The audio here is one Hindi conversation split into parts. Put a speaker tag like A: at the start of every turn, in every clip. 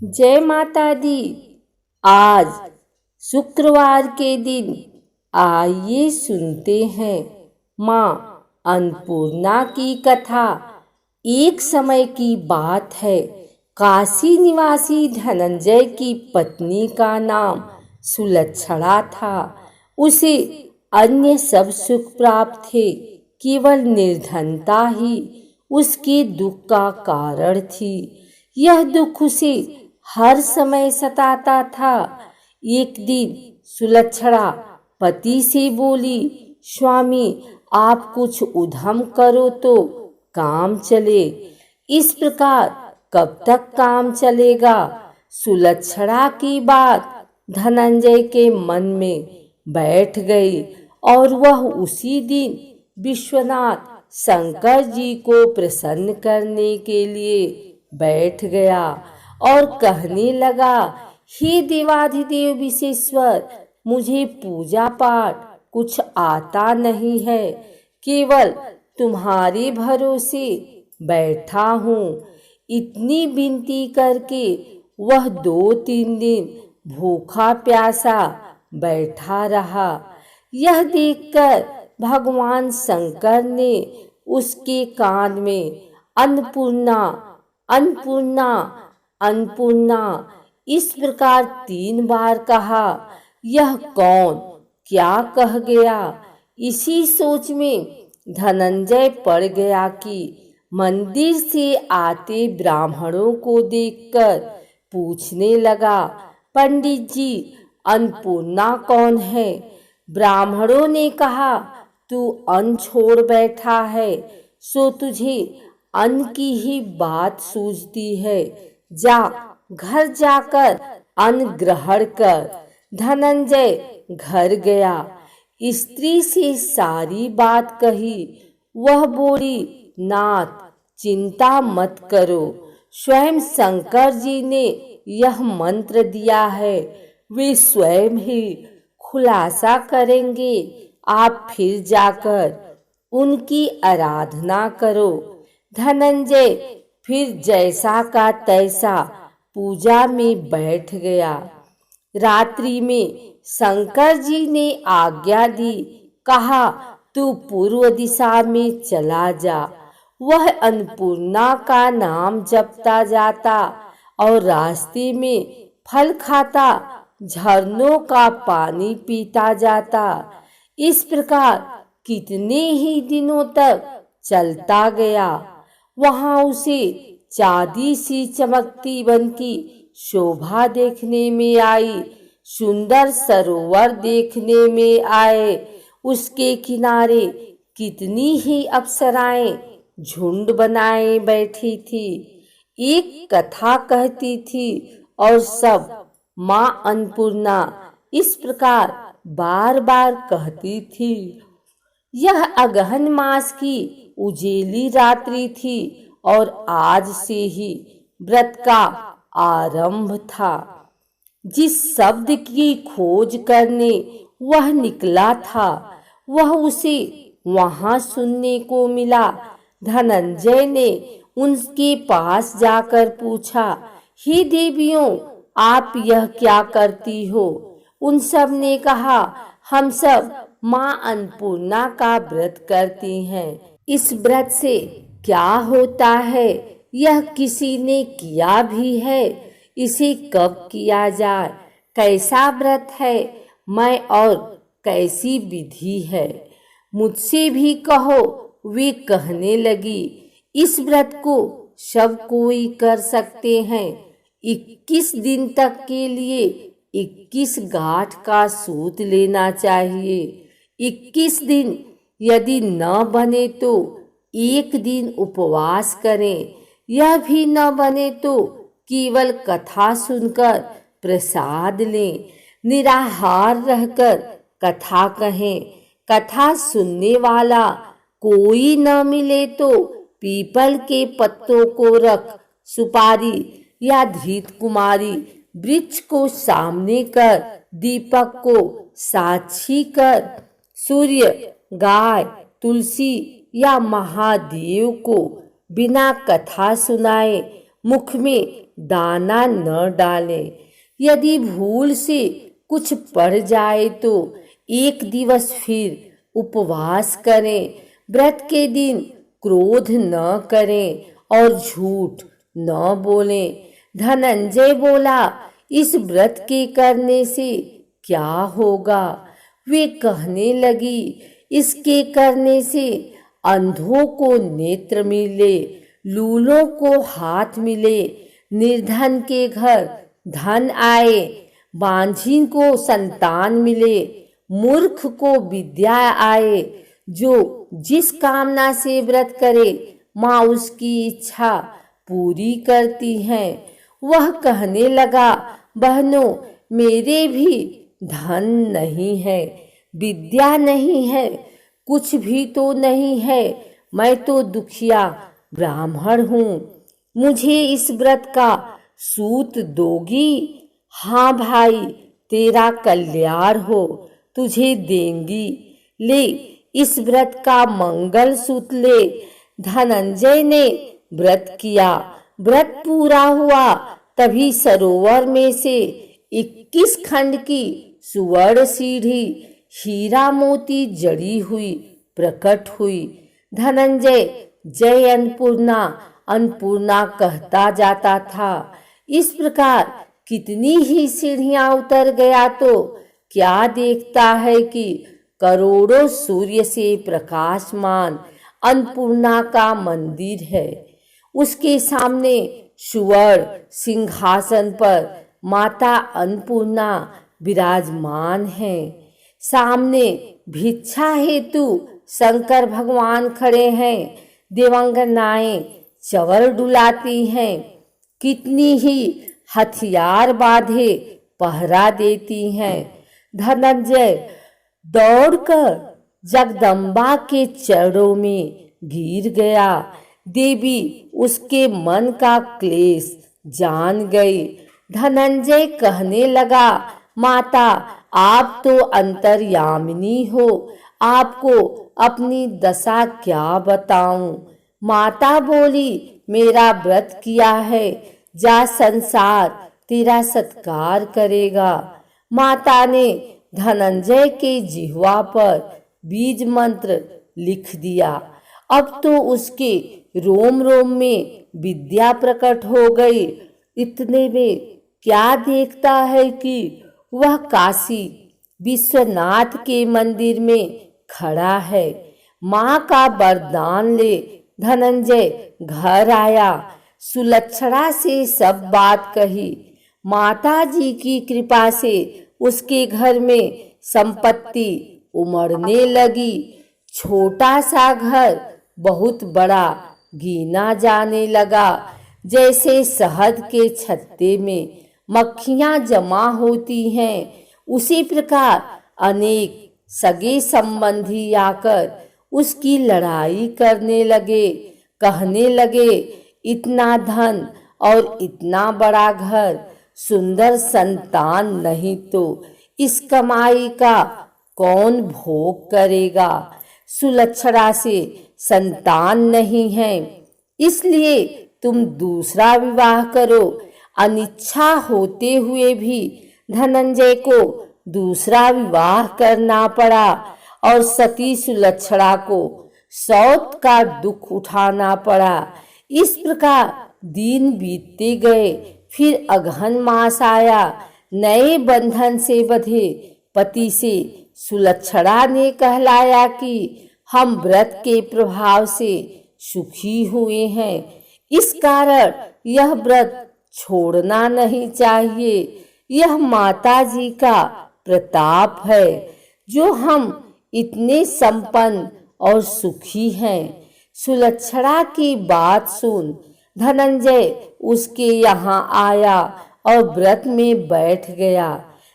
A: जय माता दी। आज शुक्रवार के दिन आइए सुनते हैं माँ अन्नपूर्णा की कथा। एक समय की बात है, काशी निवासी धनंजय की पत्नी का नाम सुलक्षणा था। उसे अन्य सब सुख प्राप्त थे, केवल निर्धनता ही उसके दुख का कारण थी। यह दुख उसे हर समय सताता था। एक दिन सुलक्षणा पति से बोली, स्वामी आप कुछ उद्यम करो तो काम चले। इस प्रकार कब तक काम चलेगा? सुलक्षणा की बात धनंजय के मन में बैठ गई और वह उसी दिन विश्वनाथ शंकर जी को प्रसन्न करने के लिए बैठ गया और कहने लगा, हे देवाधिदेव विश्वेश्वर, मुझे पूजा पाठ कुछ आता नहीं है, केवल तुम्हारे भरोसे बैठा हूँ। इतनी विनती करके वह 2-3 दिन भूखा प्यासा बैठा रहा। यह देखकर भगवान शंकर ने उसके कान में अन्नपूर्णा अन्नपूर्णा अन्नपूर्णा इस प्रकार 3 बार कहा। यह कौन क्या कह गया? इसी सोच में धनंजय पड़ गया कि मंदिर से आते ब्राह्मणों को देखकर पूछने लगा, पंडित जी अन्नपूर्णा कौन है? ब्राह्मणों ने कहा, तू अन्न छोड़ बैठा है, सो तुझे अन्न की ही बात सूझती है। जा घर जाकर अन्न ग्रहण कर। धनंजय घर गया, स्त्री से सारी बात कही। वह बोली, नाथ चिंता मत करो, स्वयं शंकर जी ने यह मंत्र दिया है, वे स्वयं ही खुलासा करेंगे। आप फिर जाकर उनकी आराधना करो। धनंजय फिर जैसा का तैसा पूजा में बैठ गया। रात्रि में शंकर जी ने आज्ञा दी, कहा तू पूर्व दिशा में चला जा। वह अन्नपूर्णा का नाम जपता जाता और रास्ते में फल खाता, झरनों का पानी पीता जाता। इस प्रकार कितने ही दिनों तक चलता गया। वहां उसे चांदी सी चमकती वन की शोभा देखने में आई, सुंदर सरोवर देखने में आए। उसके किनारे कितनी ही अप्सराएं झुंड बनाए बैठी थी, एक कथा कहती थी और सब माँ अन्नपूर्णा इस प्रकार बार बार कहती थी। यह अगहन मास की उजेली रात्रि थी और आज से ही व्रत का आरंभ था। जिस शब्द की खोज करने वह निकला था, वह उसे वहां सुनने को मिला। धनंजय ने उनके पास जाकर पूछा, हे देवियों, आप यह क्या करती हो? उन सब ने कहा, हम सब माँ अन्नपूर्णा का व्रत करती हैं। इस व्रत से क्या होता है, यह किसी ने किया भी है? इसे कब किया जाए? कैसा व्रत है मैं और कैसी विधि है? मुझसे भी कहो। वे कहने लगी, इस व्रत को सब कोई कर सकते हैं। 21 दिन तक के लिए 21 गांठ का सूत लेना चाहिए। 21 दिन यदि न बने तो 1 दिन उपवास करें। यह भी न बने तो केवल कथा सुनकर प्रसाद लें। निराहार रहकर कथा कहें। कथा सुनने वाला कोई न मिले तो पीपल के पत्तों को रख, सुपारी या धृत कुमारी वृक्ष को सामने कर, दीपक को साक्षी कर, सूर्य, गाय, तुलसी या महादेव को बिना कथा सुनाए मुख में दाना न डालें। यदि भूल से कुछ पड़ जाए तो एक दिवस फिर उपवास करें। व्रत के दिन क्रोध न करें और झूठ न बोलें। धनंजय बोला, इस व्रत के करने से क्या होगा? वे कहने लगी, इसके करने से अंधों को नेत्र मिले, लूलों को हाथ मिले, निर्धन के घर धन आए, बांझिन को संतान मिले, मूर्ख को विद्या आए। जो जिस कामना से व्रत करे माँ उसकी इच्छा पूरी करती हैं। वह कहने लगा, बहनों, मेरे भी धन नहीं है, विद्या नहीं है, कुछ भी तो नहीं है। मैं तो दुखिया ब्राह्मण हूँ। मुझे इस व्रत का सूत दोगी? हाँ भाई, तेरा कल्याण हो, तुझे देंगी। ले, इस व्रत का मंगल सूत ले। धनंजय ने व्रत किया। व्रत पूरा हुआ तभी सरोवर में से 21 खंड की सुवर्ण सीढ़ी हीरा मोती जड़ी हुई प्रकट हुई। धनंजय जय अन्नपूर्णा अन्नपूर्णा कहता जाता था। इस प्रकार कितनी ही सीढ़ियां उतर गया तो क्या देखता है कि करोड़ों सूर्य से प्रकाशमान अन्नपूर्णा का मंदिर है। उसके सामने सुवर्ण सिंहासन पर माता अन्नपूर्णा विराजमान है। सामने भिक्षा हेतु शंकर भगवान खड़े हैं। देवांगनाएं चवर डुलाती हैं। कितनी ही हथियार बांधे पहरा देती हैं। धनंजय दौड़कर जगदम्बा के चरणों में गिर गया। देवी उसके मन का क्लेश जान गई। धनंजय कहने लगा, माता, आप तो अंतर्यामिनी हो, आपको अपनी दशा क्या बताऊं? माता बोली, मेरा व्रत किया है, जा, संसार तेरा सत्कार करेगा। माता ने धनंजय के जिह्वा पर बीज मंत्र लिख दिया। अब तो उसके रोम रोम में विद्या प्रकट हो गई। इतने में क्या देखता है कि वह काशी विश्वनाथ के मंदिर में खड़ा है। माँ का वरदान ले धनंजय घर आया। सुलक्षणा से सब बात कही। माता जी की कृपा से उसके घर में संपत्ति उमड़ने लगी। छोटा सा घर बहुत बड़ा गिना जाने लगा। जैसे शहद के छत्ते में मक्खियां जमा होती हैं, उसी प्रकार अनेक सगे संबंधी आकर उसकी लड़ाई करने लगे। कहने लगे, इतना धन और इतना बड़ा घर, सुंदर संतान नहीं तो इस कमाई का कौन भोग करेगा? सुलक्षणा से संतान नहीं है, इसलिए तुम दूसरा विवाह करो। अनिच्छा होते हुए भी धनंजय को दूसरा विवाह करना पड़ा और सती सुलक्षणा को सौत का दुख उठाना पड़ा। इस प्रकार दिन बीतते गए। फिर अगहन मास आया। नए बंधन से बंधे पति से सुलक्षणा ने कहलाया कि हम व्रत के प्रभाव से सुखी हुए हैं, इस कारण यह व्रत छोड़ना नहीं चाहिए। यह माता जी का प्रताप है जो हम इतने संपन्न और सुखी हैं। सुलक्षणा की बात सुन धनंजय उसके यहाँ आया और व्रत में बैठ गया।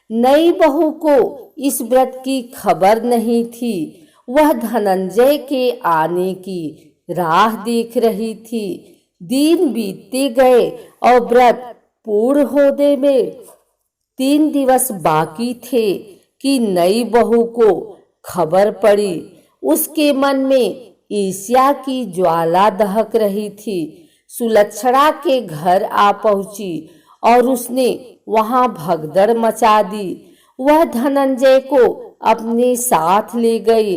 A: नई बहू को इस व्रत की खबर नहीं थी। वह धनंजय के आने की राह देख रही थी। दिन बीतते गए और व्रत पूर्ण होने में 3 दिवस बाकी थे कि नई बहू को खबर पड़ी। उसके मन में ईर्ष्या की ज्वाला दहक रही थी। सुलक्षणा के घर आ पहुंची और उसने वहां भगदड़ मचा दी। वह धनंजय को अपने साथ ले गई।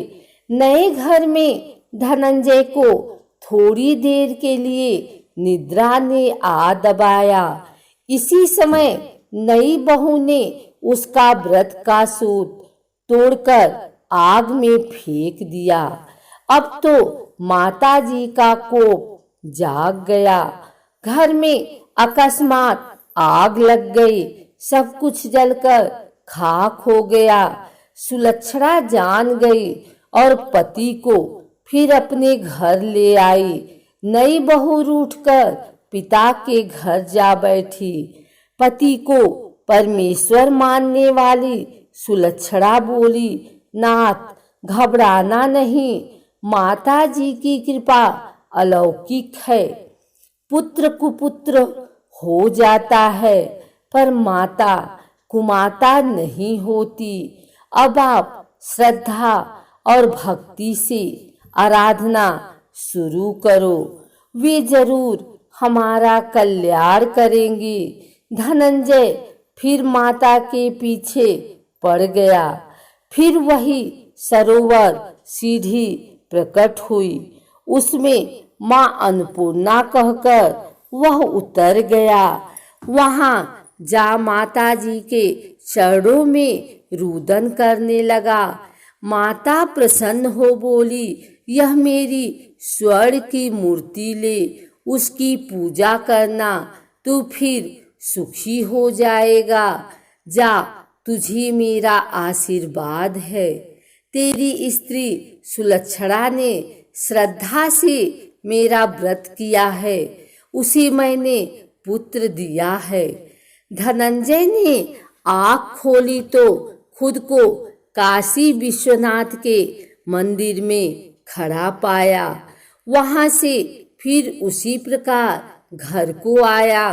A: नए घर में धनंजय को थोड़ी देर के लिए निद्रा ने आ दबाया। इसी समय नई बहू ने उसका व्रत का सूत तोड़कर आग में फेंक दिया। अब तो माता जी का कोप जाग गया। घर में अकस्मात आग लग गई। सब कुछ जलकर खाक हो गया। सुलक्षणा जान गई और पति को फिर अपने घर ले आई। नई बहू रूठकर पिता के घर जा बैठी। पति को परमेश्वर मानने वाली सुलक्षणा बोली, नाथ घबराना नहीं, माता जी की कृपा अलौकिक है। पुत्र कुपुत्र हो जाता है पर माता कुमाता नहीं होती। अब आप श्रद्धा और भक्ति से आराधना शुरू करो, वे जरूर हमारा कल्याण करेंगी। धनंजय फिर माता के पीछे पड़ गया। फिर वही सरोवर सीढ़ी प्रकट हुई। उसमें मां अन्नपूर्णा कहकर वह उतर गया। वहां जा माता जी के चरणों में रुदन करने लगा। माता प्रसन्न हो बोली, यह मेरी स्वर्ण की मूर्ति ले, उसकी पूजा करना, तू फिर सुखी हो जाएगा। जा, तुझे मेरा आशीर्वाद है। तेरी स्त्री सुलक्षणा ने श्रद्धा से मेरा व्रत किया है, उसे मैंने पुत्र दिया है। धनंजय ने आँख खोली तो खुद को काशी विश्वनाथ के मंदिर में खड़ा पाया। वहां से फिर उसी प्रकार घर को आया।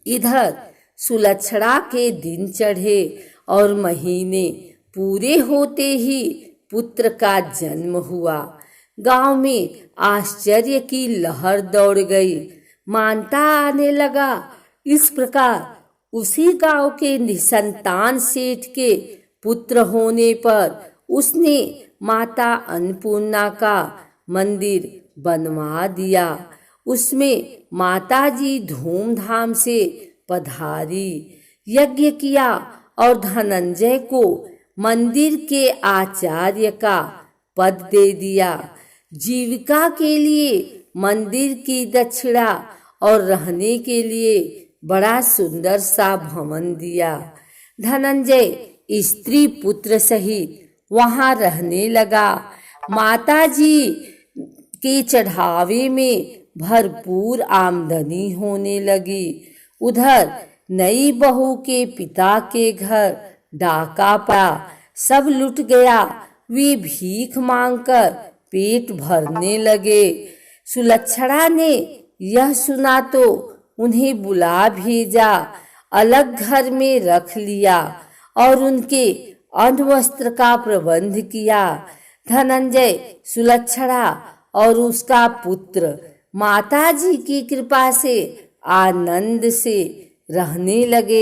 A: इधर सुलक्षणा के दिन चढ़े और महीने पूरे होते ही पुत्र का जन्म हुआ। गांव में आश्चर्य की लहर दौड़ गई। मानता आने लगा। इस प्रकार उसी गांव के निसंतान सेठ के पुत्र होने पर उसने माता अन्नपूर्णा का मंदिर बनवा दिया। उसमें माता जी धूमधाम से पधारी, यज्ञ किया और धनंजय को मंदिर के आचार्य का पद दे दिया। जीविका के लिए मंदिर की दक्षिणा और रहने के लिए बड़ा सुंदर सा भवन दिया। धनंजय स्त्री पुत्र सहित वहां रहने लगा। माता जी के चढ़ावे में भरपूर आमदनी होने लगी। उधर नई बहू के पिता के घर डाका पड़ा, सब लुट गया। वे भीख मांगकर पेट भरने लगे। सुलक्षणा ने यह सुना तो उन्हें बुला भेजा, अलग घर में रख लिया और उनके अण्वस्त्र का प्रबंध किया। धनंजय, सुलक्षणा और उसका पुत्र माता जी की कृपा से आनंद से रहने लगे।